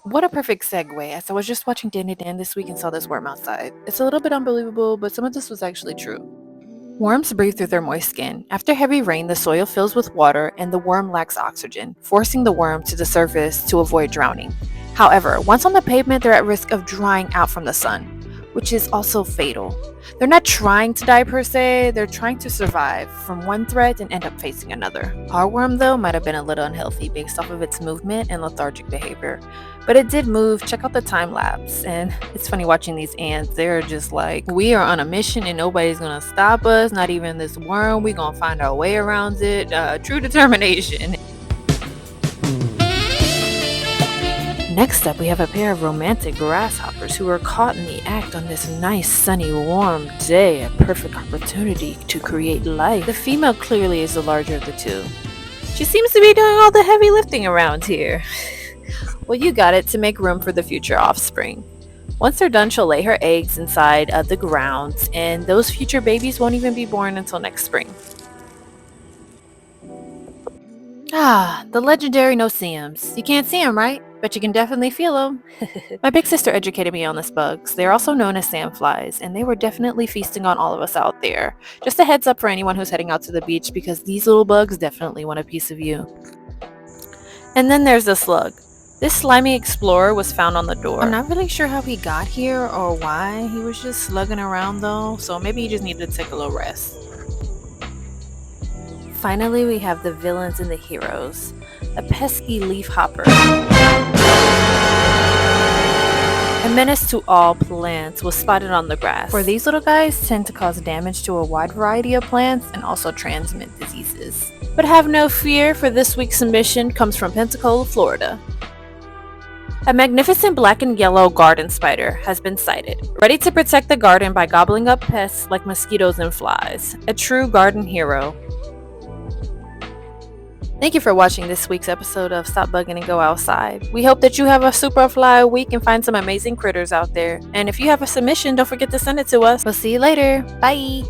What a perfect segue, as I was just watching Danny Dan this week and saw this worm outside. It's a little bit unbelievable, but some of this was actually true. Worms breathe through their moist skin. After heavy rain, the soil fills with water and the worm lacks oxygen, forcing the worm to the surface to avoid drowning. However, once on the pavement, they're at risk of drying out from the sun, which is also fatal. They're not trying to die per se, they're trying to survive from one threat and end up facing another. Our worm, though, might have been a little unhealthy based off of its movement and lethargic behavior. But it did move. Check out the time lapse. And it's funny watching these ants. They're just like, we are on a mission and nobody's gonna stop us, not even this worm. We gonna find our way around it. True determination. Next up, we have a pair of romantic grasshoppers who were caught in the act on this nice, sunny, warm day, a perfect opportunity to create life. The female clearly is the larger of the two. She seems to be doing all the heavy lifting around here. Well, you got it, to make room for the future offspring. Once they're done, she'll lay her eggs inside of the ground, and those future babies won't even be born until next spring. The legendary no-see-ums. You can't see them, right? But you can definitely feel them. My big sister educated me on this bugs. They're also known as sandflies, and they were definitely feasting on all of us out there. Just a heads up for anyone who's heading out to the beach, because these little bugs definitely want a piece of you. And then there's the slug. This slimy explorer was found on the door. I'm not really sure how he got here or why. He was just slugging around though, so maybe he just needed to take a little rest. Finally, we have the villains and the heroes. A pesky leaf hopper. A menace to all plants was spotted on the grass. For these little guys tend to cause damage to a wide variety of plants and also transmit diseases. But have no fear, for this week's submission comes from Pensacola, Florida. A magnificent black and yellow garden spider has been sighted, ready to protect the garden by gobbling up pests like mosquitoes and flies. A true garden hero. Thank you for watching this week's episode of Stop Bugging and Go Outside. We hope that you have a super fly week and find some amazing critters out there. And if you have a submission, don't forget to send it to us. We'll see you later. Bye!